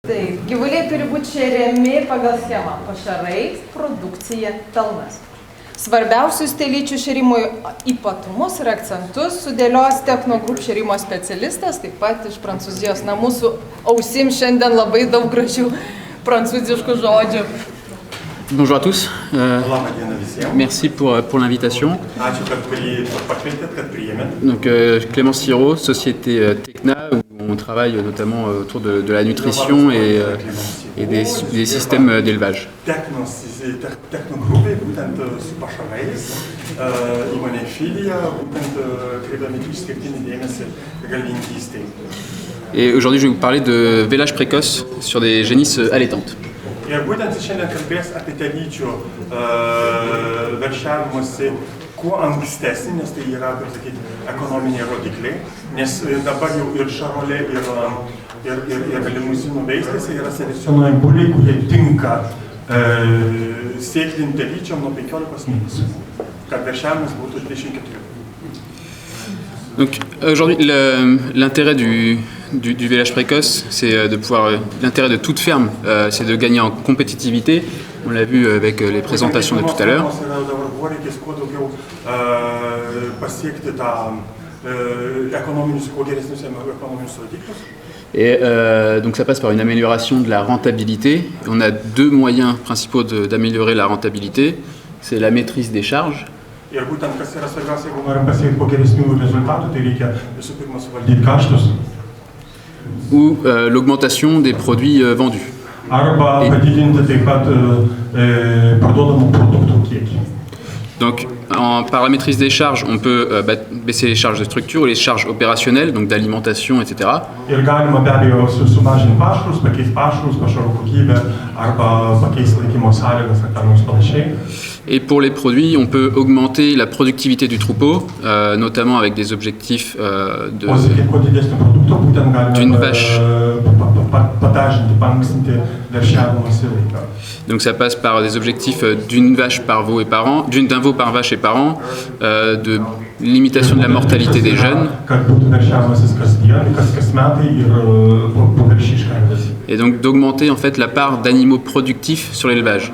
Taip, gyvuliai turi būti šeriami pagal schemą pašarai, produkcija, pelnas. Svarbiausius telyčių šerimo ypatumus ir akcentus sudėlios Technogroup šerimo specialistas, taip pat iš Prancūzijos. Na, mūsų ausim šiandien labai daug gražių prancūziškų žodžių. Bonjour à tous, merci pour l'invitation. Donc Clémence Sirot, société Techna, où on travaille notamment autour de la nutrition et des systèmes d'élevage. Et aujourd'hui je vais vous parler de vélage précoce sur des génisses allaitantes. Ir būtent šiandien kalbės apie telyčių veršiavimąsi kuo ankstesnį, nes tai yra, kaip sakyti, ekonominiai rodikliai, nes dabar jau ir šarolė, ir limuzinų veislėse yra selekcionuojami buliai, kurie tinka sėklint telyčiom nuo 15 mėnesių, kad veršiavimas būtų 24. Donc aujourd'hui, l'intérêt du vélage précoce, c'est de pouvoir. L'intérêt de toute ferme, c'est de gagner en compétitivité. On l'a vu avec les présentations de tout à l'heure. Et donc ça passe par une amélioration de la rentabilité. On a deux moyens principaux d'améliorer la rentabilité. C'est la maîtrise des charges. Ir būtent kas yra svarbiausia, jeigu norim pasiekti po geresnių rezultatų, tai reikia visų pirma suvaldyti kaštus. Ou l'augmentation des produits vendus. Arba padidinti taip pat parduodamų produktų kiekį. Donc, par la maîtrise des charges, on peut baisser les charges de structure ou les charges opérationnelles, donc d'alimentation, etc. Ir galima be abejo sumažinti pašarus, pakeisti pašarus, pašarų kokybę, arba pakeisti laikymo sąlygas, ar ką nors panašiai. Et pour les produits, on peut augmenter la productivité du troupeau, notamment avec des objectifs d'une vache. Donc ça passe par des objectifs d'une vache par veau et par an, d'un veau par vache et par an, de limitation de la mortalité des jeunes. Et donc d'augmenter en fait la part d'animaux productifs sur l'élevage.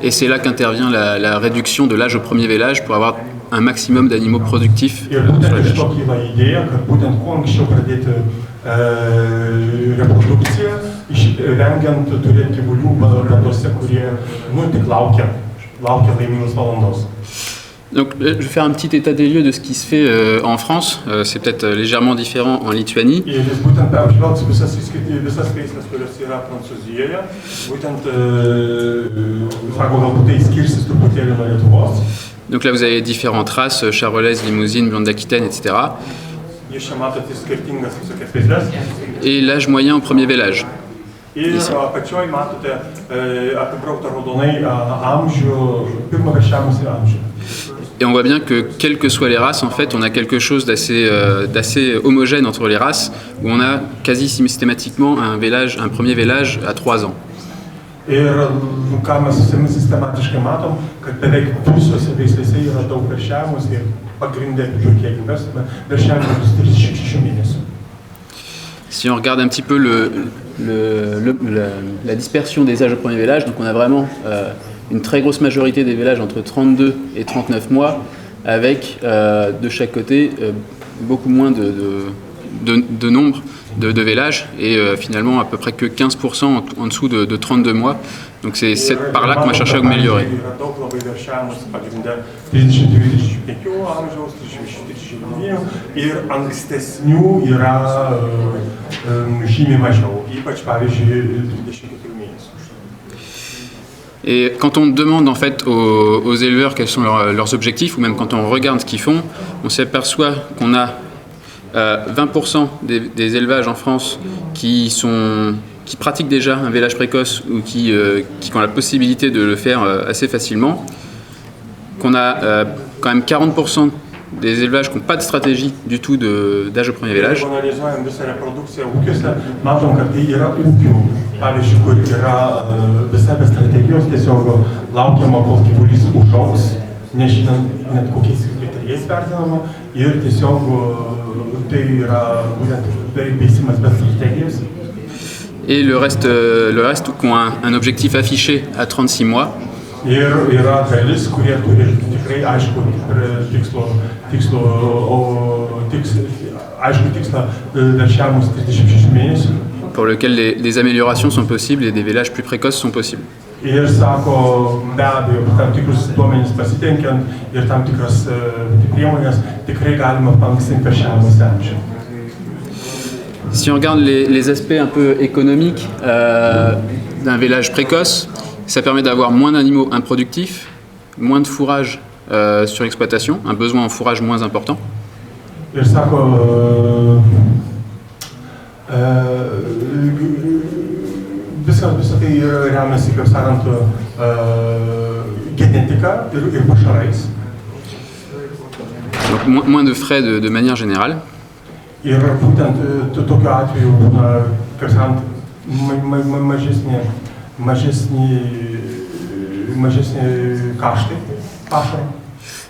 Et c'est là qu'intervient la réduction de l'âge au premier vélage pour avoir un maximum d'animaux productifs sur l'élevage. Donc, je vais faire un petit état des lieux de ce qui se fait en France. C'est peut-être légèrement différent en Lituanie. Donc là, vous avez différentes races, charolaise, limousine, blonde d'Aquitaine, etc. Et l'âge moyen au premier vélage. Ici. Et on voit bien que, quelles que soient les races, en fait, on a quelque chose d'assez homogène entre les races, où on a quasi systématiquement un premier vélage à 3 ans. Ir ką mes sistematiškai matom, kad beveik visose veislėse yra daug veršiavimus ir pagrindė kiekį veršiavimus 36 mėnesių. Si on regarde un petit peu la dispersion des âges au premier vélage, donc on a vraiment une très grosse majorité des vélages entre 32 et 39 mois, avec de chaque côté beaucoup moins de nombre de vélages et finalement à peu près que 15% en dessous de 32 mois. Donc c'est cette part-là qu'on va chercher à améliorer. Et quand on demande en fait aux éleveurs quels sont leurs objectifs, ou même quand on regarde ce qu'ils font, on s'aperçoit qu'on a 20% des élevages en France qui pratiquent déjà un vélage précoce ou qui ont la possibilité de le faire assez facilement, qu'on a quand même 40% des élevages qui n'ont pas de stratégie du tout d'âge au premier vélage. nežinant net kokiais kriterijais vertinama ir tiesiog tai yra būtent veisimas be strategijos. Et le reste qui ont un objectif affiché à 36 mois. Ir yra dalis, kurie turi tikrai aišku tikslą veršiavimus 36 mėnesių. Pour lequel des améliorations sont possibles et des vélages plus précoces sont possibles. Ir sako, be abejo, tam tikrus duomenys pasitenkiant ir tam tikras priemonės tikrai galima paankstinti veršiavimos amžių. Si on regarde les aspects un peu économiques d'un vélage précoce, ça permet d'avoir moins d'animaux improductifs, moins de fourrage sur l'exploitation, un besoin en fourrage moins important. Ir sako, visą tai remiasi, kaip sakant, genetika ir pašarais. Donc moins de frais de manière générale. Ir būtent tokiu atveju būna, kaip sakant, mažesni kaštai pašaro.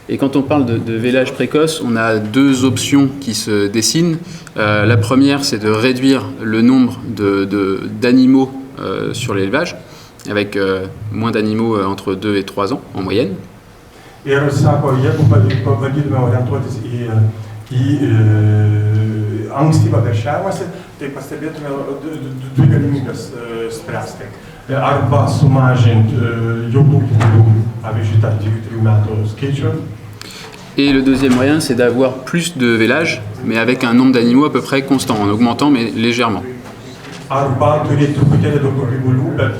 Et quand on parle de vélage précoce, on a deux options qui se dessinent. La première, c'est de réduire le nombre d'animaux sur l'élevage, avec moins d'animaux entre 2 et 3 ans en moyenne. Ir sako, jeigu pabandytume orientuotis į ankstyvą veršiavimąsi, tai pastebėtume dvi galimybės spręsti. Arba sumažinti jaunų gyvulių, pavyzdžiui, tarp 2-3 metų skaičių. Et le deuxième moyen, c'est d'avoir plus de vélages, mais avec un nombre d'animaux à peu près constant, en augmentant, mais légèrement. Arba turėti truputėlį daugiau gyvulių, bet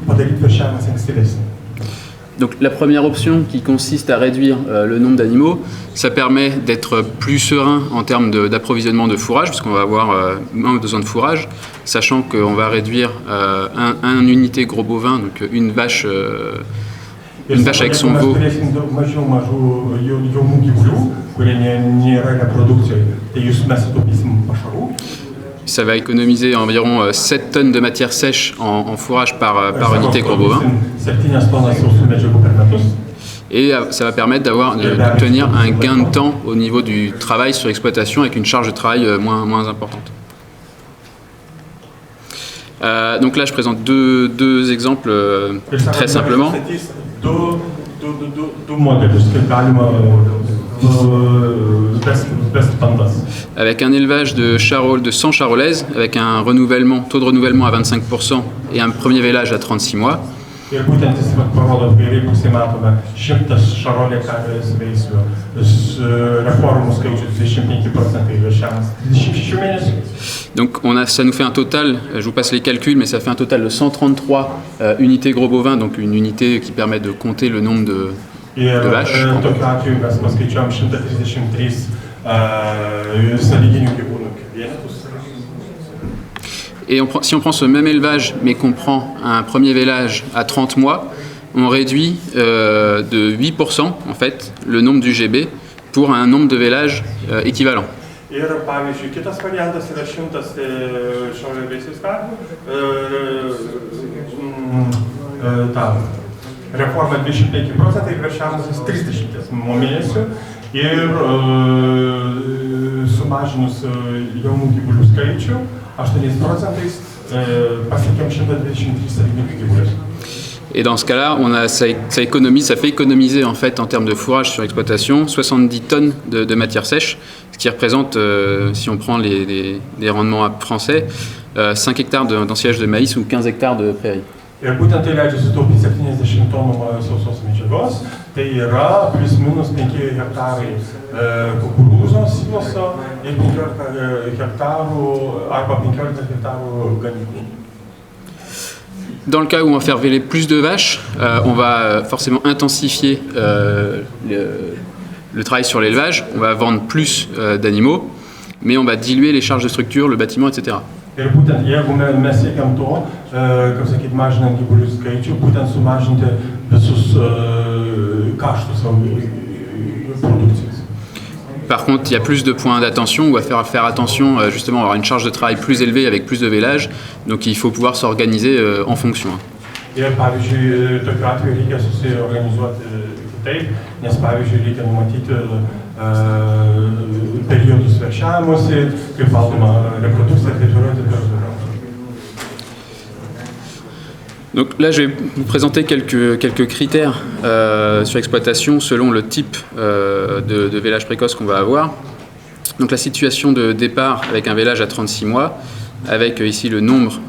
padaryti veršiavimąsi ankstyvesnį. Donc la première option qui consiste à réduire le nombre d'animaux, ça permet d'être plus serein en termes d'approvisionnement de fourrage, puisqu'on va avoir moins besoin de fourrage, sachant qu'on va réduire une unité gros bovin, donc une vache avec son veau. Ça va économiser environ 7 tonnes de matière sèche en fourrage par unité gros bovin. Et ça va permettre d'obtenir un gain de temps au niveau du travail sur l'exploitation avec une charge de travail moins importante. Donc là, je présente deux exemples très simplement. Avec un élevage de 100 charolaises, avec un taux de renouvellement à 25% et un premier vélage à 36 mois. Ir būtent jis parodo, kairiai pusėje matome 100 šarolė karvės veislių, reformų skaičius 25% veršiavimas 26 mėnesių. Donc ça nous fait un total, je vous passe les calculs, mais ça fait un total de 133 unités gros bovins, donc une unité qui permet de compter le nombre de vaches. Ir tokiu atveju mes paskaičiuojam 133 sąlyginių gyvūnų vienetus. Et si on prend ce même élevage, mais qu'on prend un premier vélage à 30 mois, on réduit de 8% en fait, le nombre du GB pour un nombre de vélages équivalent. Ir pavyzdžiui, kitas variantas yra 100 šaulio veisės karvių, reforma 25%, veršiavimas 30 mėnesių ir sumažinus jaunų gyvulių skaičių 8% pasiekėm 123 sąlyginių gyvulius. Et dans ce cas-là, ça fait économiser en fait en termes de fourrage sur l'exploitation 70 tonnes de matière sèche, ce qui représente, si on prend les rendements français, 5 hectares d'ensilage de maïs ou 15 hectares de prairies. Ir būtent tai leidžia sutaupyti 70 tonų sausos medžiagos, tai yra plus minus 5 hektarai kukurūzos siloso ir 15 hektarų arba 15 hektarų gamyklų. Dans le cas où on va faire véler plus de vaches, on va forcément intensifier le travail sur l'élevage, on va vendre plus d'animaux, mais on va diluer les charges de structure, le bâtiment, etc. Ir būtent jeigu mes siekiam to, kaip sakyti, mažinant gyvulių skaičių, būtent sumažinti visus kaštus produkcijos. Par contre, il y a plus de points d'attention, on va faire attention justement à avoir une charge de travail plus élevée avec plus de vélage, donc il faut pouvoir s'organiser en fonction. Ir, pavyzdžiui, tokiu atveju reikia susiorganizuoti kitaip, nes, pavyzdžiui, reikia numatyti periodus veršiavimuose, kaip valdoma reprodukcija ir taip toliau. Donc là, je vais vous présenter quelques critères sur l'exploitation selon le type de vélage précoce qu'on va avoir. Donc la situation de départ avec un vélage à 36 mois, avec ici le nombre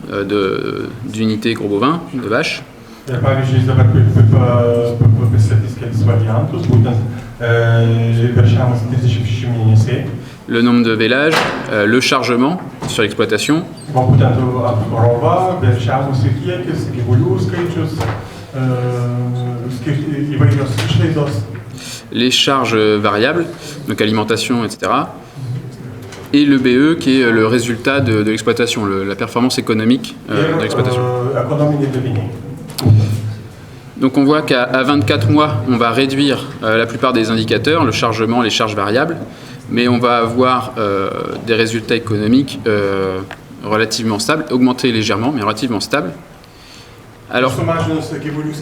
d'unités gros bovins, de vaches. Ir, pavyzdžiui, dabar pristatys kelis variantus, būtent veršiavimas 36 mėnesiai. Le nombre de vélages, le chargement sur l'exploitation. Būtent apkrova, veršiavimas kiekis, gyvulių skaičius, įvairios išlaidos. Les charges variables, donc alimentation, etc. Et le BE qui est le résultat de l'exploitation, la performance économique de l'exploitation. Donc on voit qu'à 24 mois, on va réduire la plupart des indicateurs, le chargement, les charges variables, mais on va avoir des résultats économiques relativement stables, augmenter légèrement, mais relativement stables. Alors, sumažinus gyvulių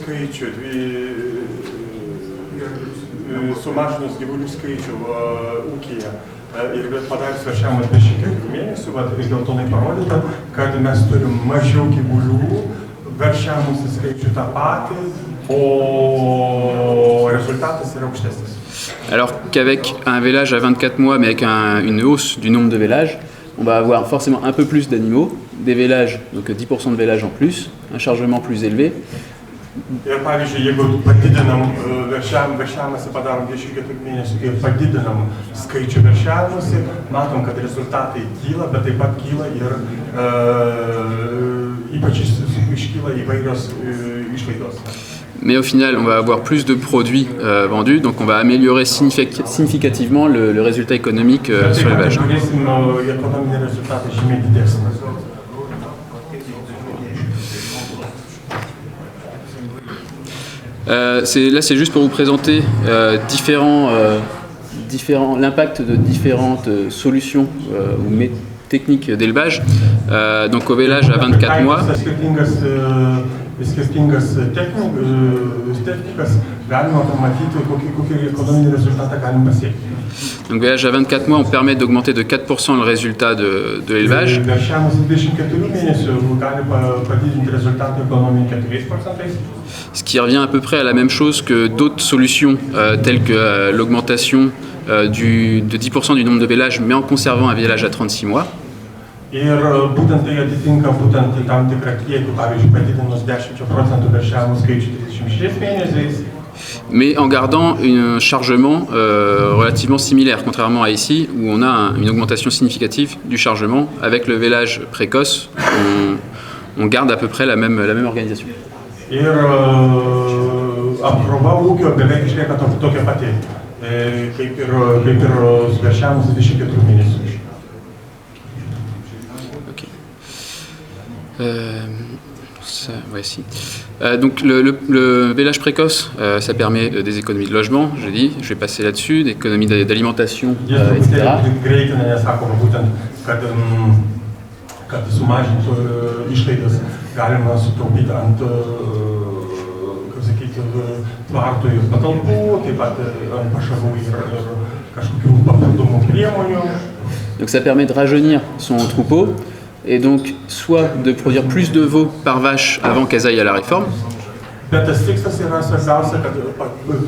skaičių ūkyje ir padarius veršiavimą 24 mėnesių, geltonai parodyta, kad mes turim mažiau gyvulių, veršiavimus skaičių tą patį, o rezultatas yra aukštesnis. Alors qu'avec un vélage à 24 mois, mais avec une hausse du nombre de vélages, on va avoir forcément un peu plus d'animaux, des vélages, donc 10% de vélages en plus, un chargement plus élevé. Ir, pavyzdžiui, jeigu padidinam veršiavimuose, padarom 24 mėnesių ir padidinam skaičių veršiavimuose, matom, kad rezultatai kyla, bet taip pat kyla ir ypač iškyla įvairios išlaidos. Mais au final, on va avoir plus de produits vendus, donc on va améliorer significativement le résultat économique sur les vaches. Là, c'est juste pour vous présenter l'impact de différentes solutions ou techniques d'élevage. Donc au vélage à 24 mois. Donc vélage à 24 mois, on permet d'augmenter de 4% le résultat de l'élevage. Ce qui revient à peu près à la même chose que d'autres solutions telles que l'augmentation de 10% du nombre de vélages, mais en conservant un vélage à 36 mois. Ir būtent tai atitinka būtent tam tikrą kiekį, pavyzdžiui, padidinus 10% veršiavimų skaičių 36 mėnesiais. Mais en gardant un chargement relativement similaire, contrairement à ici, où on a une augmentation significative du chargement. Avec le vélage précoce, on garde à peu près la même organisation. Ir apkrova ūkio beveik išlieka tokia pati, kaip ir veršiavimus 24 mėnesių. Voici. Donc le vélage précoce, ça permet des économies de logement, je dis, je vais passer là-dessus, des économies d'alimentation, etc. Kad sumažintų išlaidas, galima sutaupyti ant, kaip sakyti, tvartų ir patalpų, taip pat ant pašarų ir kažkokių papildomų priemonių. Donc ça permet de rajeunir son troupeau. Et donc, soit de produire plus de veaux par vache avant qu'elles aillent à la réforme. Bet tas tikslas yra svarbiausia, kad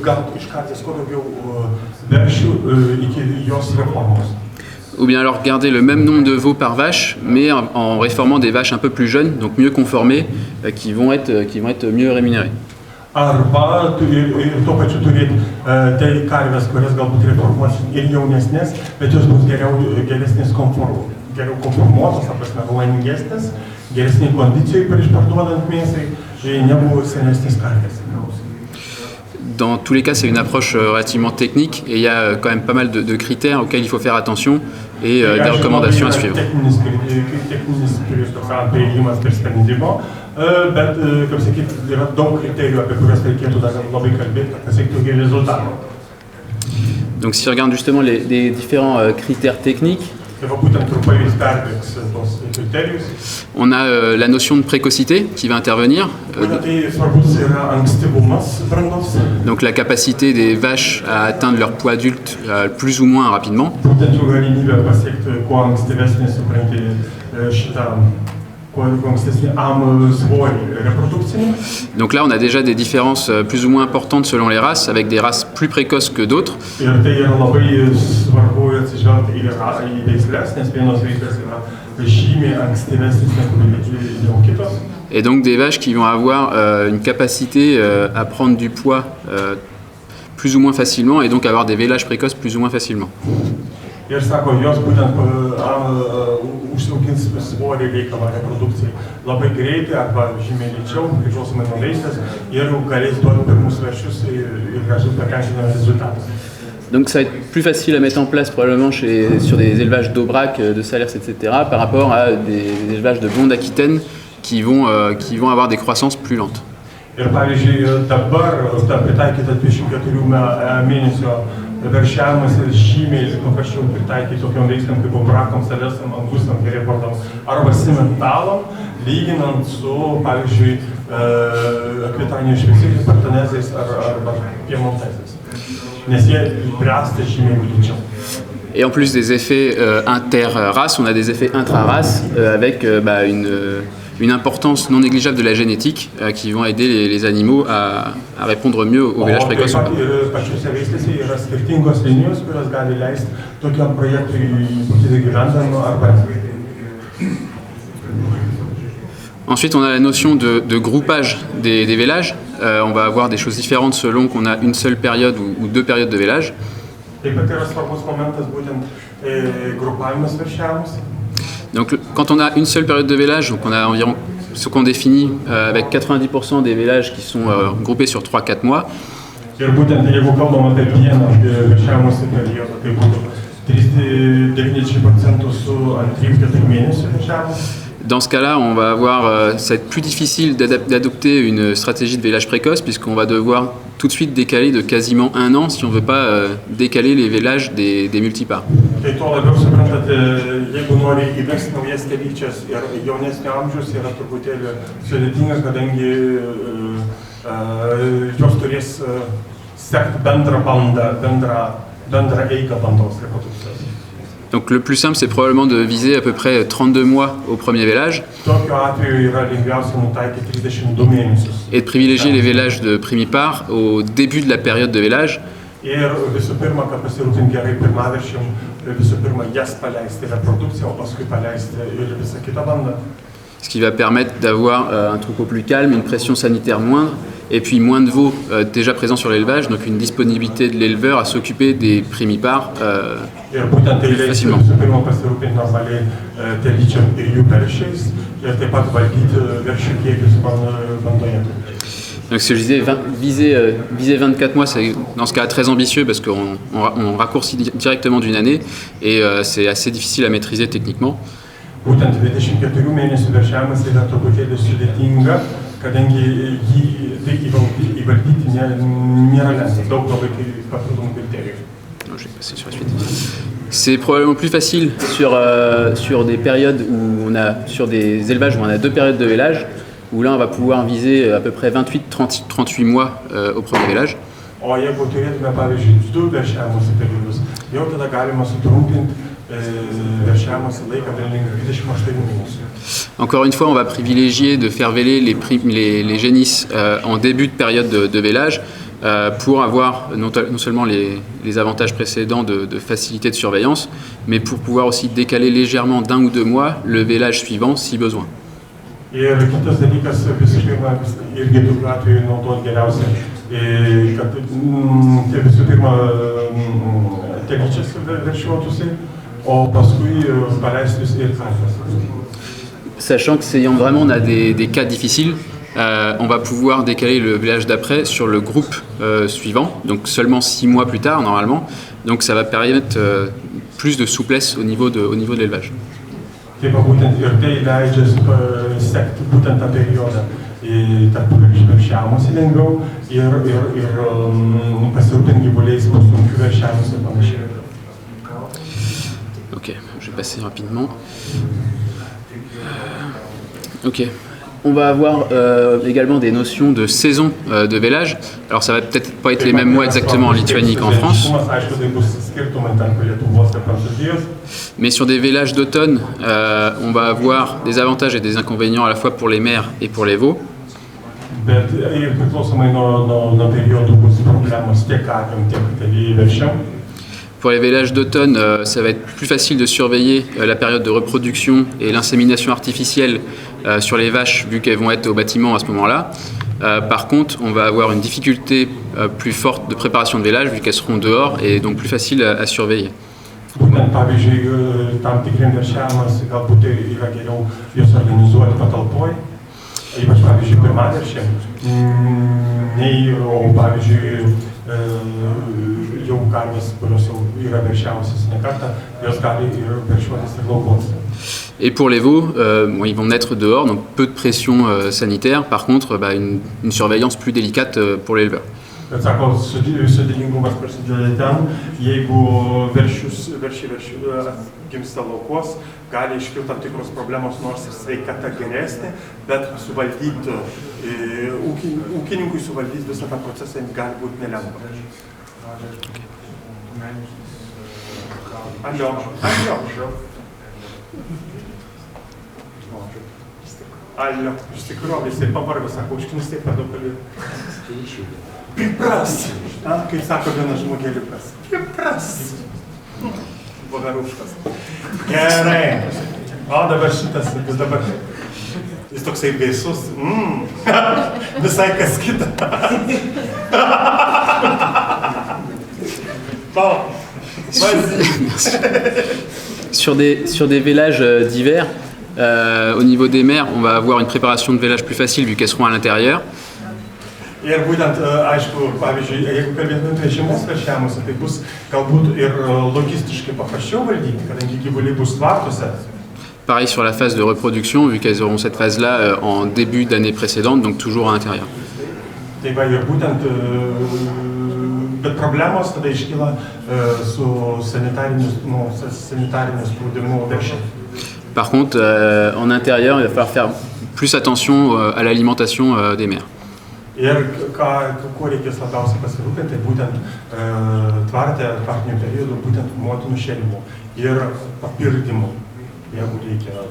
gautų iš karvės kuo daugiau veršių iki jos reformos. Ou bien alors garder le même nombre de veaux par vache, mais en réformant des vaches un peu plus jeunes, donc mieux conformées, qui vont être mieux rémunérées. Arba tuo pačiu turėti tai karvės, kurias galbūt reformuos ir jaunesnės, bet jos bus geresnės konformuotos, laimingesnės, geresnė kondicijai prieš parduodant mėsai, negu senesnės karvės. Dans tous les cas, c'est une approche relativement technique et il y a quand même pas mal de critères auxquels il faut faire attention et des recommandations à suivre. Techninis priėjimas prie sprendimo, bet, kaip sakyti, yra daug kriterijų, apie kuriuos reikėtų dar labai kalbėti, kad pasiektų gerų rezultatų. Donc si on regarde justement les différents critères techniques, Tai va būtent trumpai jis perbėgs tos kriterijus. On a la notion de précocité qui va intervenir. Būtent tai svarbus yra ankstyvumas brandos. Donc la capacité des vaches à atteindre leur poids adulte plus ou moins rapidement. Būtent jų galimybė pasiekti kuo ankstyvesnį, supranti, šitą Donc là, on a déjà des différences plus ou moins importantes selon les races, avec des races plus précoces que d'autres. Et donc des vaches qui vont avoir une capacité à prendre du poids plus ou moins facilement et donc avoir des vélages précoces plus ou moins facilement. Ir sako, jos būtent užsiaugins svorį reikalą reprodukcijai labai greitai arba žymiai lėčiau, priklausomai nuo veislės, ir galės duoti pirmus veršius ir pakankamai rezultatus. Donc ça va être plus facile à mettre en place probablement sur des élevages d'Aubrac, de Salers, etc. par rapport à des élevages de blondes Aquitaine qui vont avoir des croissances plus lentes. Ir pavyzdžiui, dabar pritaikyta 24 mėnesio veršiavimas žymiai paprasčiau pritaikyti tokiom veislėm kaip Aubrakam, Salersam, Angustam, Herefordam arba Simentalam, lyginant su, pavyzdžiui, Akvitanijos šveicarijos partenezais arba piemontezais, nes jie bręsta žymiai greičiau. Et en plus des effets inter-races, on a des effets intra-races avec une importance non négligeable de la génétique qui vont aider les animaux à répondre mieux au vélage précoce. Ensuite, on a la notion de groupage des vélages. On va avoir des choses différentes selon qu'on a une seule période ou deux périodes de vélage. Donc, quand on a une seule période de vélage, donc on a environ ce qu'on définit avec 90% des vélages qui sont groupés sur 3-4 mois. Dans ce cas-là, on va avoir, ça va être plus difficile d'adopter une stratégie de vélage précoce puisqu'on va devoir tout de suite décaler de quasiment 1 an si on ne veut pas décaler les vélages des multipares. Donc le plus simple, c'est probablement de viser à peu près 32 mois au premier vélage et de privilégier les vélages de primipare au début de la période de vélage. Ce qui va permettre d'avoir un troupeau plus calme, une pression sanitaire moindre et puis moins de veaux déjà présents sur l'élevage, donc une disponibilité de l'éleveur à s'occuper des primipares plus facilement. Donc ce que je disais, viser 24 mois, c'est dans ce cas très ambitieux parce qu'on raccourcit directement d'une année et c'est assez difficile à maîtriser techniquement. Būtent 24 mėnesių veršiavimas yra truputėlį sudėtinga, kadangi tai įvaldyti nėra lengva, daug labai papildomų kriterijų. Je vais passer sur la suite. C'est probablement plus facile sur des périodes où on a, sur des élevages où on a 2 périodes de vélage, où là on va pouvoir viser à peu près 28-38 mois au premier vélage. O jeigu turėtume, pavyzdžiui, 2 veršiavimosi periodus, jau tada galima sutrumpinti Encore une fois, on va privilégier de faire véler les génisses en début de période de vélage pour avoir non seulement les avantages précédents de facilité de surveillance, mais pour pouvoir aussi décaler légèrement d'1 ou 2 mois le vélage suivant si besoin. Sachant que vraiment on a des cas difficiles, on va pouvoir décaler le vélage d'après sur le groupe suivant, donc seulement 6 mois plus tard normalement, donc ça va permettre plus de souplesse au niveau de l'élevage. Donc Ok, je vais passer rapidement. Ok. On va avoir également des notions de saison de vélage. Alors ça va peut-être pas être les mêmes mois exactement en Lituanie qu'en France. Mais sur des vélages d'automne, on va avoir des avantages et des inconvénients à la fois pour les mers et pour les veaux. Pour les vélages d'automne, ça va être plus facile de surveiller la période de reproduction et l'insémination artificielle sur les vaches, vu qu'elles vont être au bâtiment à ce moment-là. Par contre, on va avoir une difficulté plus forte de préparation de vélage, vu qu'elles seront dehors, et donc plus facile à surveiller. Būtent, pavyzdžiui, tam tikriem veršiavimas galbūt yra geriau juos organizuoti patalpoj, ypač, pavyzdžiui, pirmaveršiam, nei, pavyzdžiui, jau karvės, kurios jau yra veršiavusios ne kartą, jos gali ir veršiuotis ir laukuose. Et pour les veaux, bon, ils vont naître dehors, donc peu de pression sanitaire. Par contre, une surveillance plus délicate pour l'éleveur. Bet sako, sudėtingumas prasideda ten, jeigu veršiai gimsta laukuos, gali iškilti tam tikros problemos, nors ir sveikata geresnė, bet suvaldyti, ūkininkui suvaldyti visą tą procesą gali būti nelengva. Alio, iš tikrųjų, jisai pavargo, sako, užknis taip per daug kalbėti. Pripras, kaip sako vienas žmogėliukas. Pripras. Vogaruškas. Gerai. O dabar šitas, jis toksai vėsus. Visai kas kita. Bon, vas-y. Sur des vélages d'hiver, au niveau des mers, on va avoir une préparation de vélage plus facile vu qu'elles seront à l'intérieur. Ir būtent, aišku, pavyzdžiui, jeigu kalbėtume apie žiemos veršiavimus, tai bus galbūt ir logistiškai paprasčiau valdyti, kadangi gyvuliai bus tvartuose. Pareil sur la phase de reproduction, vu qu'elles auront cette phase-là en début d'année précédente, donc toujours à l'intérieur. Tai va, ir būtent, bet problemos tada iškyla su sanitariniu spaudimu veršiai. Par contre, en intérieur, il va falloir faire plus attention à l'alimentation des mers. Ir kuo reikės labiausiai pasirūpinti, tai būtent tvartiniu periodu, būtent motinų šėrimo ir papirdymo, jeigu reikia.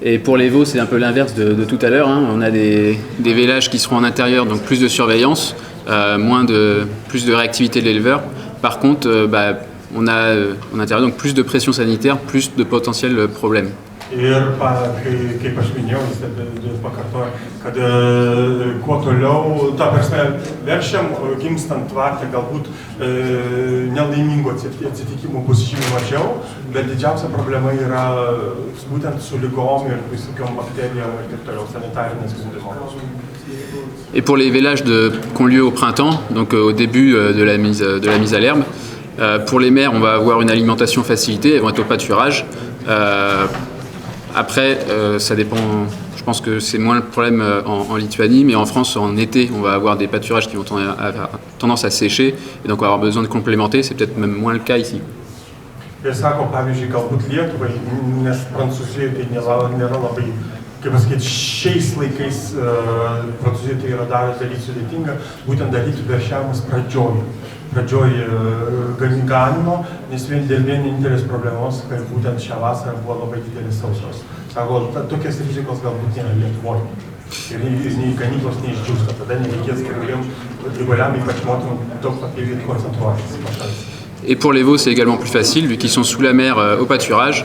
Et pour les veaux, c'est un peu l'inverse de tout à l'heure. Hein. On a des vélages qui seront en intérieur, donc plus de surveillance, plus de réactivité de l'éleveur. Par contre, on a en intérieur donc plus de pression sanitaire, plus de potentiels problèmes. Ir kaip aš minėjau, vis pakartoju, kad kuo toliau, ta prasme, veršiam gimstant tvarte galbūt nelaimingų atsitikimų bus žymiai mažiau, bet didžiausia problema yra būtent su lygom ir visokiom bakterijom ir taip toliau, sanitarinės spaudimu. Et pour les vélages qui ont lieu au printemps, donc au début de la mise à l'herbe, pour les mères, on va avoir une alimentation facilitée, elles vont être au pâturage. Après, ça dépend, je pense que c'est moins le problème en Lituanie, mais en France, en été, on va avoir des pâturages qui vont tendance à sécher, et donc on va avoir besoin de complémenter, c'est peut-être même moins le cas ici. Ir sako, pavyzdžiui, galbūt Lietuvai, nes Prancūzijoje tai nėra labai, kaip pasakyti, šiais laikais Prancūzijoje tai yra daryti sudėtinga, būtent daryti veršiavimus pradžioj ganimo, nes dėl vienintelės problemos, kad būtent šią vasarą buvo labai didelis sausros. Sako, tokias rizikos galbūt nėra Lietuvoje. Ir nei ganyklos neišdžiūsta, tada nereikės gyvuliam, ypač motinam, daug papildyti koncentruotis pašalis. Et pour les veaux, c'est également plus facile, vu qu'ils sont sous la mer au pâturage.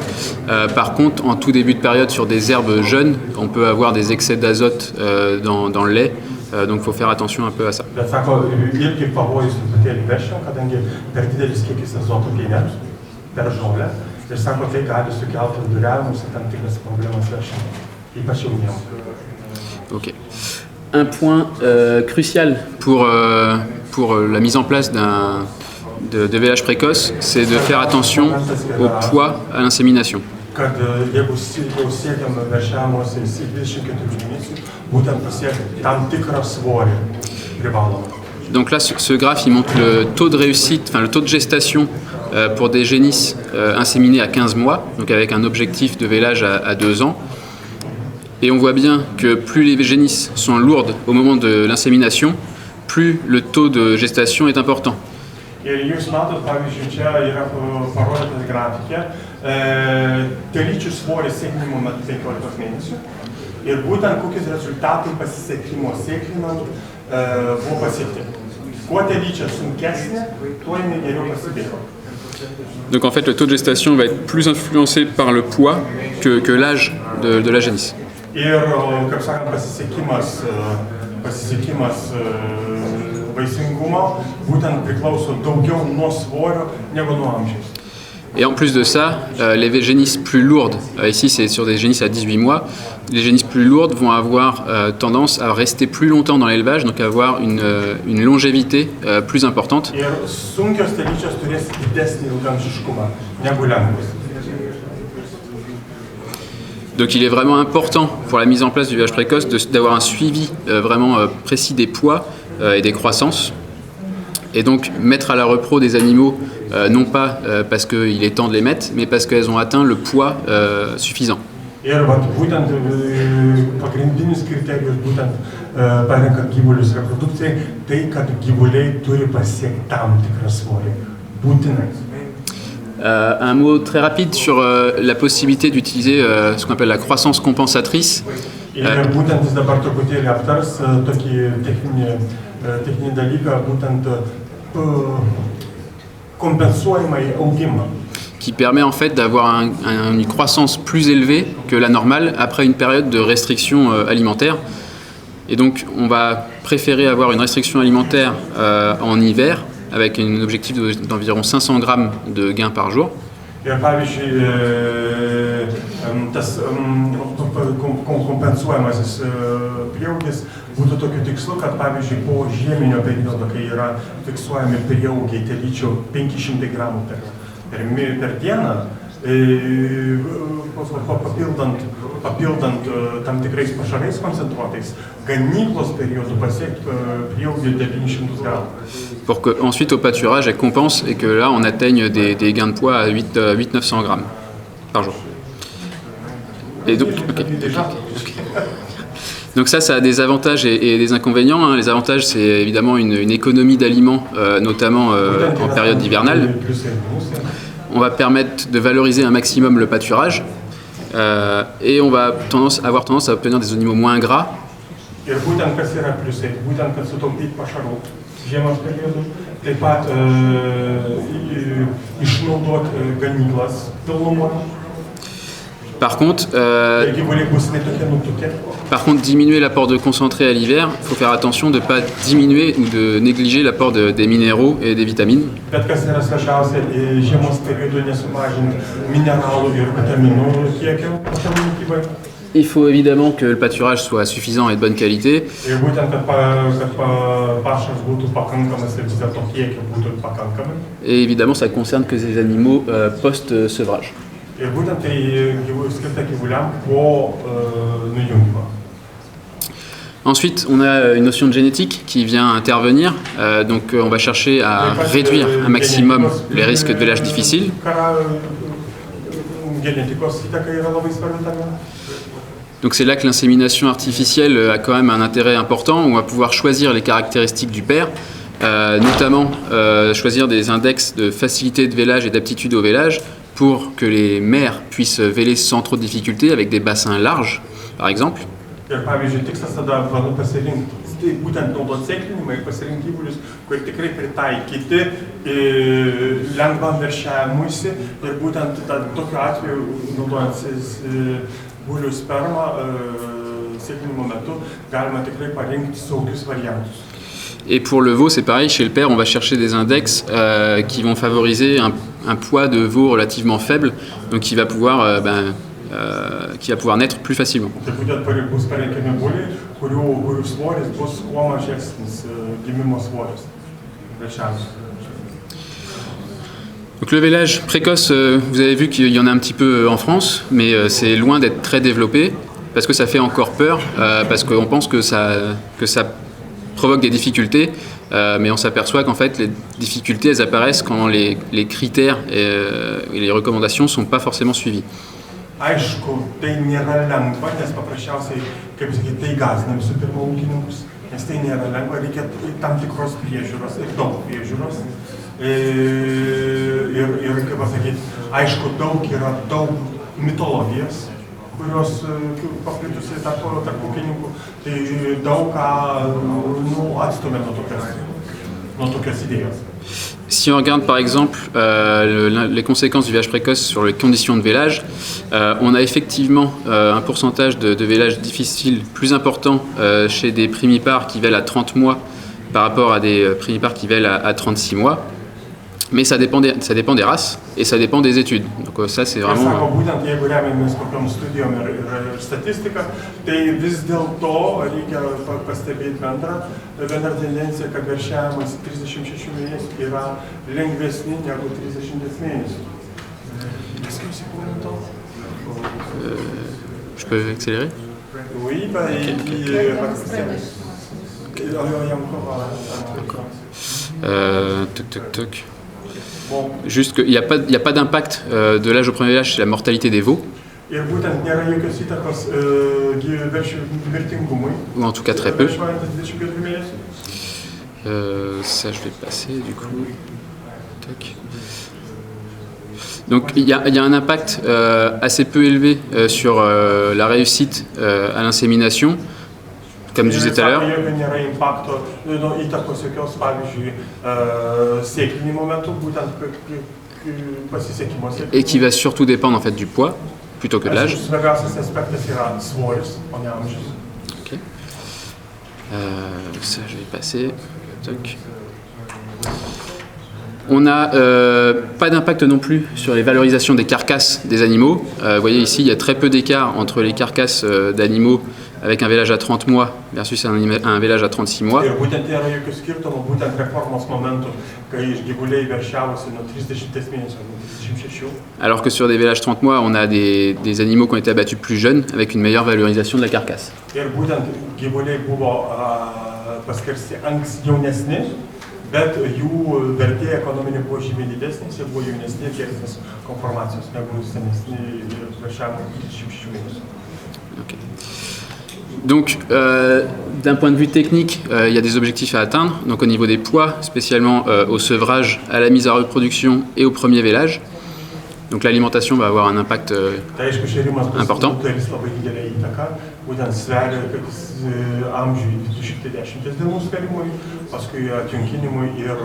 Par contre, en tout début de période, sur des herbes jeunes, on peut avoir des excès d'azote dans le lait. Donc il faut faire attention un peu à ça. Bet sako, irgi pavojus truputėlį veršiam, kadangi per didelis kiekis azoto piene, per žolę. Ir sako, tai gali sukelti viduriavimus ir tam tikras problemas veršiam, ypač jauniem. Ok. Un point crucial pour la mise en place de vélage précoce, c'est de faire attention au poids à l'insémination. Kad jeigu jau siekiam veršiavimuose 24 mėnesių, būtent pasiekti tam tikrą svorį privalomą. Donc là, ce graphe, il montre le taux de réussite, enfin le taux de gestation pour des génisses inséminées à 15 mois, donc avec un objectif de vélage à 2 ans. Et on voit bien que plus les génisses sont lourdes au moment de l'insémination, plus le taux de gestation est important. Ir jūs matot, pavyzdžiui, čia yra parodytas grafikė, telyčių svoris sėklinimo metu 15 mėnesių ir būtent kokius rezultatai pasisekimo sėklinant buvo pasiekti. Kuo telyčia sunkesnė, tuo jinai geriau pasibėgo. Donc en fait, le taux de gestation va être plus influencé par le poids que l'âge de la génisse. Ir, kaip sakant, pasisekimas vaisingumo būtent priklauso daugiau nuo svorio negu nuo amžiaus. Et en plus de ça, les génisses plus lourdes, ici c'est sur des génisses à 18 mois, les génisses plus lourdes vont avoir tendance à rester plus longtemps dans l'élevage, donc avoir une longévité plus importante. Ir sunkios telyčios turės didesnį ilgaamžiškumą negu lengvos. Donc il est vraiment important pour la mise en place du vélage précoce d'avoir un suivi vraiment précis des poids et des croissances. Et donc mettre à la repro des animaux, non pas parce qu'il est temps de les mettre, mais parce qu'elles ont atteint le poids suffisant. Ir būtent pagrindinis kriterijus būtent parenkant gyvulius reprodukcijai, tai kad gyvuliai turi pasiekti tam tikrą svorį. Būtinai. Un mot très rapide sur la possibilité d'utiliser ce qu'on appelle la croissance compensatrice. Ir būtent jis dabar truputėlį aptars tokį techninį dalyką, būtent kompensuojamąjį augimą. Qui permet en fait d'avoir une croissance plus élevée que la normale après une période de restriction alimentaire. Et donc on va préférer avoir une restriction alimentaire en hiver avec un objectif d'environ 500 grammes de gain par jour. Ir pavyzdžiui, tas kompensuojamasis prieaugis būtų tokiu tikslu, kad pavyzdžiui po žieminio periodo, kai yra fiksuojami prieaugiai telyčių 500 gramų per dieną, papildant tam tikrais pašarais koncentruotais, ganyklos periodu pasiekti prieaugį 900 gramų. Pour qu'ensuite au pâturage elle compense et que là on atteigne des gains de poids à 800-900 grammes par jour. Et donc, donc ça a des avantages et des inconvénients. Les avantages, c'est évidemment une économie d'aliments, notamment en période hivernale. On va permettre de valoriser un maximum le pâturage et on va avoir tendance à obtenir des animaux moins gras. Ir būtent kas yra pliusai, būtent kad sutaupyti pašarų žiemos periodu, taip pat išnaudoti ganyklas pilnumą. Par contre, diminuer l'apport de concentré à l'hiver, il faut faire attention de ne pas diminuer ou de négliger l'apport des minéraux et des vitamines. Bet kas yra svarbiausia, žiemos periodu nesumažinti mineralų ir vitaminų kiekio pašarų mitybai. Il faut évidemment que le pâturage soit suffisant et de bonne qualité. Ir būtent, kad pašaras būtų pakankamas ir vis dėlto kiekio būtų pakankamai. Et évidemment, ça concerne que les animaux post-sevrage. Ir būtent tai skirta gyvuliam po nujungimo. Ensuite, on a une notion de génétique qui vient intervenir. Donc, on va chercher à réduire un maximum les risques de vélage difficile. Donc c'est là que l'insémination artificielle a quand même un intérêt important. On va pouvoir choisir les caractéristiques du père, notamment choisir des index de facilité de vélage et d'aptitude au vélage pour que les mères puissent véler sans trop de difficultés avec des bassins larges, par exemple. Ir pavyzdžiui, tikslas tada pasirinkti, būtent naudoti sėklinimą ir pasirinkti gyvulius, kurie tikrai pritaikyti lengvam veršiavimuisi ir būtent tokiu atveju naudojant gyvulių spermą sėklinimo metu galima tikrai parinkti saugius variantus. Et pour le veau, c'est pareil, chez le père, on va chercher des index qui vont favoriser un poids de veau relativement faible, donc qui va pouvoir naître plus facilement. Donc le vélage précoce, vous avez vu qu'il y en a un petit peu en France, mais c'est loin d'être très développé, parce que ça fait encore peur, parce qu'on pense que ça provoque des difficultés, mais on s'aperçoit qu'en fait les difficultés elles apparaissent quand les critères et les recommandations sont pas forcément suivis. Aišku, tai nėra lengva, nes paprasčiausiai, kaip sakyti, tai gąsdina visų pirma ūkininkus, nes tai nėra lengva, reikia tam tikros priežiūros ir daug priežiūros. Ir kaip pasakyti, aišku, yra daug mitologijos, kurios paplitusi tarp ūkininkų, tai daug ką atstumia nuo tokios idėjos. Si on regarde par exemple les conséquences du vélage précoce sur les conditions de vélage, on a effectivement un pourcentage de vélage difficile plus important chez des primipares qui vèlent à 30 mois par rapport à des primipares qui vèlent à 36 mois. Mais ça dépend des races et ça dépend des études. Donc ça c'est vraiment... Sako, būtent jeigu remiamės kokiom studijom ir statistika, tai vis dėlto reikia pastebėti bendrą tendenciją, kad veršiavimas 36 mėnesių yra lengvesni negu 30 mėnesių. Est-ce que c'est combien de temps? Je peux accélérer? Oui, bah, Toc. Juste qu'il n'y a pas d'impact de l'âge au premier vélage sur la mortalité des veaux. Ou en tout cas très peu. Ça je vais passer du coup. Toc. Donc il y a un impact assez peu élevé sur la réussite à l'insémination. Comme je disais tout à l'heure. Et qui va surtout dépendre en fait du poids plutôt que de l'âge. Okay. Ça je vais passer. Toc. On n'a pas d'impact non plus sur les valorisations des carcasses des animaux. Vous voyez ici, il y a très peu d'écart entre les carcasses d'animaux avec un vélage à 30 mois versus un vélage à 36 mois. Alors que sur des vélages 30 mois, on a des animaux qui ont été abattus plus jeunes avec une meilleure valorisation de la carcasse. Bet jų vertė ekonominė buvo žymiai didesnė, jie buvo jaunesni ir geresnės konformacijos negu senesni veršiavimo 36 mėnesių. Okay. Donc, d'un point de vue technique, il y a des objectifs à atteindre. Donc, au niveau des poids, spécialement au sevrage, à la mise à reproduction et au premier vélage. Donc, l'alimentation va avoir un impact important. Būtent sveria, kad amžiui 210 dienų sverimui, paskui atjunkinimui ir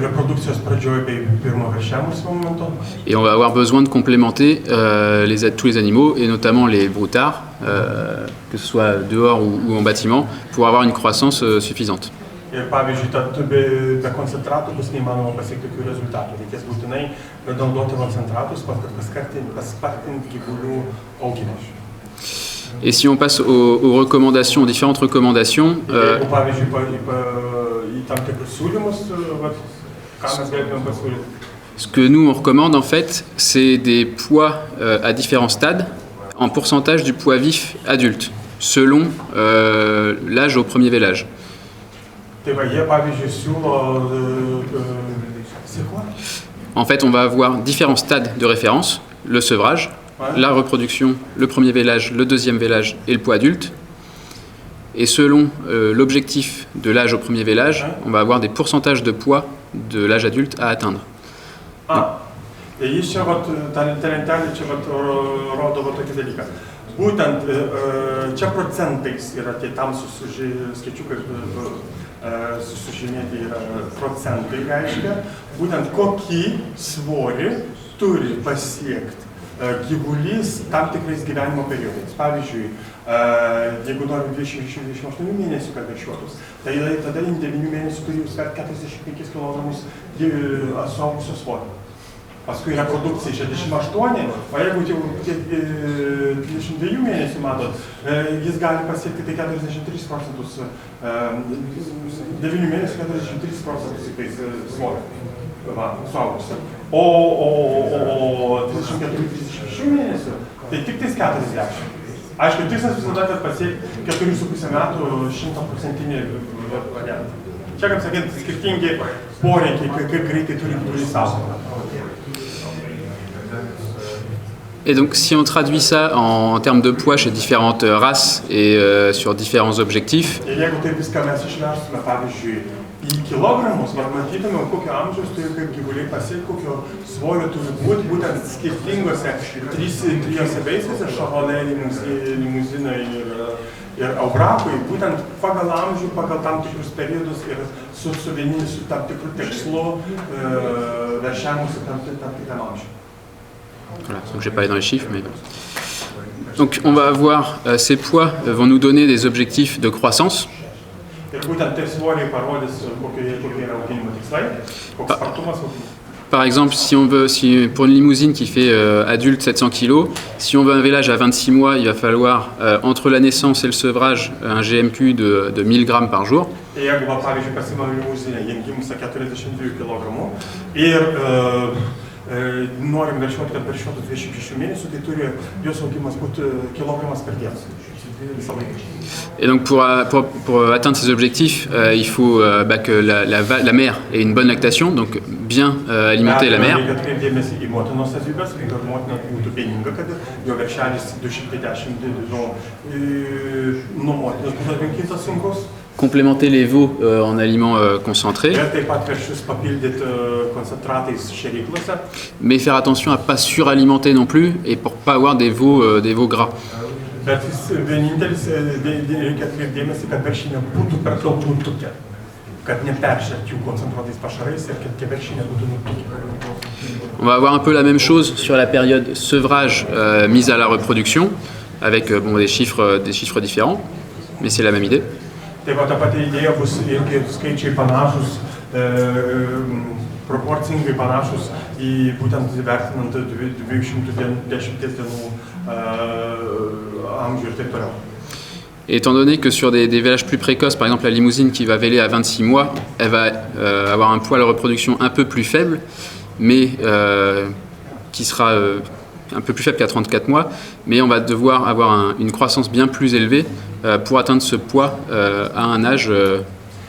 reprodukcijos pradžioje bei pirmo veršiavimo momento. Et on va avoir besoin de complémenter tous les animaux, et notamment les broutards, que ce soit dehors ou en bâtiment, pour avoir une croissance suffisante. Ir pavyzdžiui, be koncentratų bus neįmanoma pasiekti tokių rezultatų. Reikės būtinai naudoti koncentratus, kad paspartinti gyvulių augimą. Et si on passe aux recommandations, aux différentes recommandations... Jeigu pavyzdžiui, į tam tikrus siūlymus, ką mes galėtume pasiūlyti? Ce que nous on recommande en fait, c'est des poids à différents stades, en pourcentage du poids vif adulte, selon l'âge au premier vélage. En fait, on va avoir différents stades de référence, le sevrage, la reproduction, le premier vélage, le deuxième vélage et le poids adulte. Et selon l'objectif de l'âge au premier vélage, on va avoir des pourcentages de poids de l'âge adulte à atteindre. Būtent čia procentais yra tie tamsus skaičiukai sužymėti yra procentai reiškia, būtent kokį svorį turi pasiekti gyvulys tam tikrais gyvenimo periodais. Pavyzdžiui, jeigu nori 28 mėnesių, kad veršiuotus, tai tada 9 mėnesių turi sverti 45 kg suaugusio svorio. Paskui reprodukcija 68, o jeigu jau 22 mėnesių matot, jis gali pasiekti tai 43%, 9 mėnesių 43% svorio suaugusio. O 34-36 mėnesių, tai tik tais 40. Aišku, tikslas visada, kad pasiekti 4,5 metų 100% variantą. Čia, kaip sakant, skirtingi poreikiai, kaip greitai turi saugoti. Et donc, si on traduit ça en termes de poids chez différentes races et sur différents objectifs, Ir jeigu taip viską mes išverstume, pavyzdžiui, į kilogramus, matytume, kokio amžiaus turi kaip gyvuliai pasiekti, kokio svorio turi būti, būtent skirtingose trijose veisėse, šarolė, limuzinai ir aubrakui, būtent pagal amžių, pagal tam tikrus periodus ir su tam tikru tikslu veršiavimu su tam tikram amžiui. voilà, donc je vais pas aller dans les chiffres, mais... Donc on va avoir, ces poids vont nous donner des objectifs de croissance. Ir būtent tie svoriai parodys, kokie yra auginimo tikslai, koks spartumas auginimo. Par exemple, pour une limousine qui fait adulte 700 kg, si on veut un vélage à 26 mois, il va falloir, entre la naissance et le sevrage, un GMQ de 1000 grammes par jour. Ir jeigu, pavyzdžiui, pasimam limuzinę, jie gimusi 42 kg ir norim veršiuoti, kad veršiuotų 26 mėnesių, tai turi jos augimas būti kilogramas per dieną. Et donc pour atteindre ces objectifs, il faut que la mère ait une bonne lactation, donc bien alimenter la mère. Reikia atkreipti dėmesį į motinos savybes, kad motina būtų pieninga, kad jo veršelis 210 nuo motinos būtų atrinkytas sunkus. Complémenter les veaux en aliments concentrés. Ir taip pat veršius papildyti koncentratais šėryklose. Mais faire attention à ne pas suralimenter non plus et pour ne pas avoir des veaux gras. Bet vienintelis reikia atkreipti dėmesį, kad veršiai nebūtų per daug nutukę, kad neperšerti jų koncentruotais pašarais ir kad tie veršiai nebūtų nutukę. On va avoir un peu la même chose sur la période sevrage mise à la reproduction, avec des chiffres différents, mais c'est la même idée. Taip pat ta pati idėja bus irgi skaičiai panašus, proporcingai panašus į būtent vertinant 210 dienų amžių ir taip toliau. Et étant donné que sur des vélages plus précoces, par exemple la limousine qui va véler à 26 mois, elle va avoir un poids de reproduction un peu plus faible, mais qui sera un peu plus faible qu'à 34 mois, mais on va devoir avoir une croissance bien plus élevée pour atteindre ce poids à un âge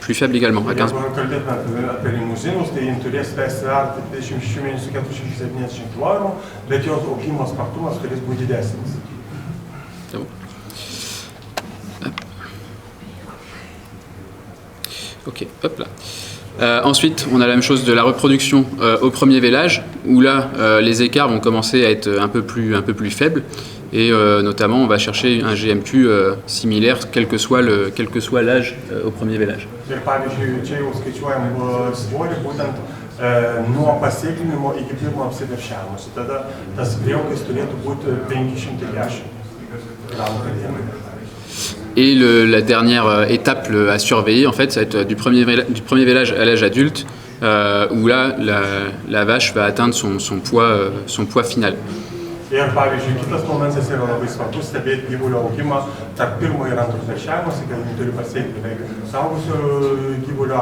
plus faible également, à 15 mois. Jeigu kalbėtume apie limuzinus, tai jie turės sverti 26 mėnesių 470 kg, bet jos augimo spartumas turės būti didesnis. C'est bon. Ok, hop là. Ensuite, on a la même chose de la reproduction au premier vélage, où là, les écarts vont commencer à être un peu plus faibles. Et notamment, on va chercher un GMQ similaire, quel que soit l'âge au premier vélage. Ir pavyzdžiui, čia jau skaičiuojam svorį būtent nuo pasiekinimo iki pirmo apsiveršiavimo. Tada tas prieaugis turėtų būti 510 gramų per dieną. Et la dernière étape à surveiller, en fait, ça va être du premier vélage à l'âge adulte, où là, la vache va atteindre son poids final. Ir pavyzdžiui, kitas momentas yra labai svarbus stebėti gyvulio augimą tarp pirmo ir antro veršiavimuose, kad jį turi pasiekti beveik saugusio gyvulio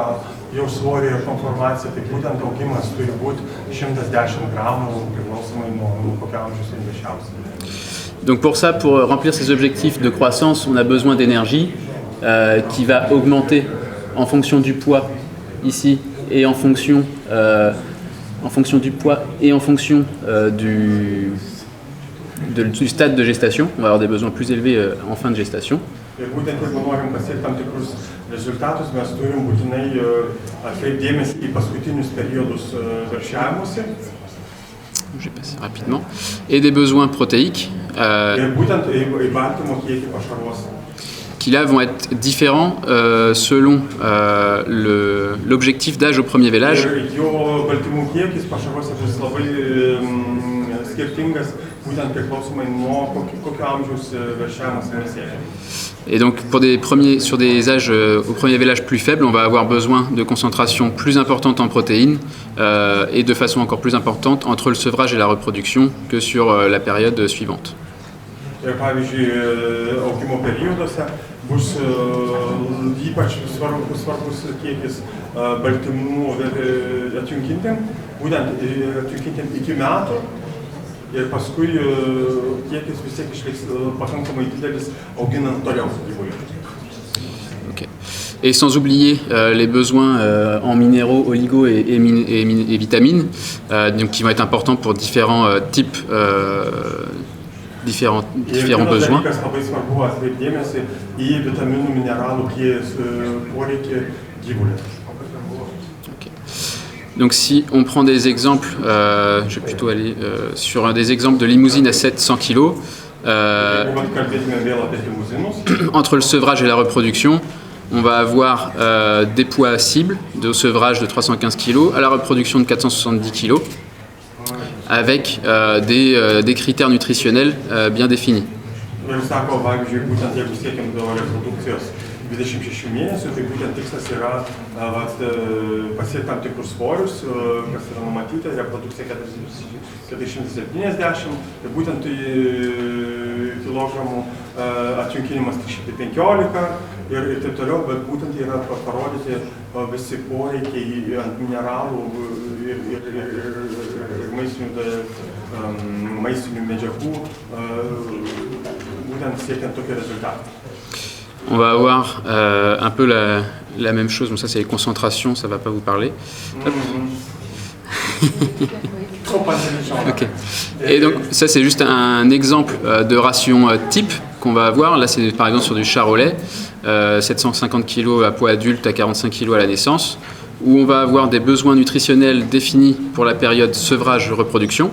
jau svorį ir konformaciją, tai būtent augimas turi būti 110 gramų priklausomai nuo kokio amžiaus veršiavimas. Donc pour ça, pour remplir ces objectifs de croissance, on a besoin d'énergie qui va augmenter en fonction du poids ici et en fonction du poids et en fonction du stade de gestation. On va avoir des besoins plus élevés en fin de gestation. Ir būtent jeigu norim pasiekti tam tikrus rezultatus, mes turim būtinai atkreipti dėmesį į paskutinius periodus veršiavimuose. Je vais passer rapidement. Et des besoins protéiques. Ir būtent į baltymo kiekį pašaruose. Qui là vont être différents selon l'objectif d'âge au premier vélage. Ir jo baltymų kiekis pašaruose bus labai skirtingas, būtent priklausomai nuo kokio amžiaus veršiavimas siekia. Et donc sur des âges au premier vélage plus faibles, on va avoir besoin de concentrations plus importantes en protéines et de façon encore plus importante entre le sevrage et la reproduction que sur la période suivante. Ir pavyzdžiui, augimo perioduose bus ypač svarbus kiekis baltymų atjunkintėm, būtent atjunkintėm iki metų ir paskui kiekis vis tiek išliks pakankamai didelis auginant toliau gyvulius. Ok. Et sans oublier les besoins en minéraux, oligos et vitamines, donc qui vont être importants pour différents types, différents besoins. Labai svarbu atkreipti dėmesį į vitaminų, mineralų poreikį gyvuliams. Donc si on prend des exemples, je vais plutôt aller sur des exemples de limousine à 700 kg, entre le sevrage et la reproduction, on va avoir des poids cibles de sevrage de 315 kg à la reproduction de 470 kg, avec des critères nutritionnels bien définis. 26 mėnesių, tai būtent tikslas yra pasiekti tam tikrus svorius, kas yra numatyti, reprodukcija 470, tai būtent kilogramų atjunkinimas 315 ir taip toliau, bet būtent yra parodyti visi poreikiai ant mineralų ir maistinių medžiagų, būtent siekiant tokį rezultatą. On va avoir un peu la même chose, bon ça c'est les concentrations, ça ne va pas vous parler. Okay. Et donc ça c'est juste un exemple de ration type qu'on va avoir. Là c'est par exemple sur du charolais, 750 kg à poids adulte à 45 kg à la naissance, où on va avoir des besoins nutritionnels définis pour la période sevrage-reproduction.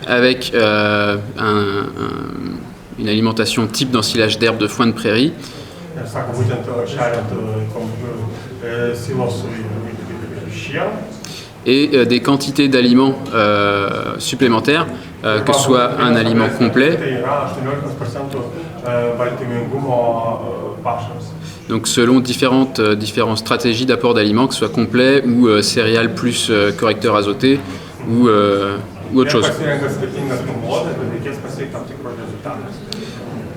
Avec une alimentation type d'ensilage d'herbes de foin de prairie. Et des quantités d'aliments supplémentaires, que ce soit un aliment complet. Donc selon différentes stratégies d'apport d'aliments, que ce soit complet ou céréales plus correcteurs azotés ou autre chose.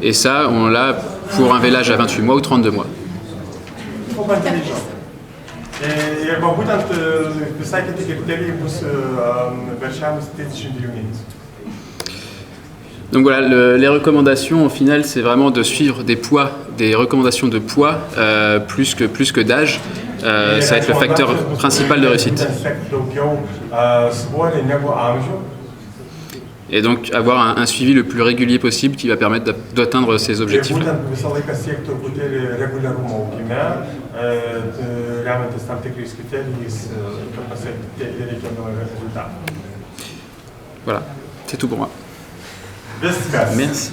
Et ça, on l'a pour un vélage à 28 mois ou 32 mois. Donc voilà, les recommandations au final, c'est vraiment de suivre des recommandations de poids plus que d'âge. Ça va être le facteur principal de réussite. Et donc avoir un suivi le plus régulier possible qui va permettre d'atteindre ces objectifs. Voilà, c'est tout pour moi. Merci.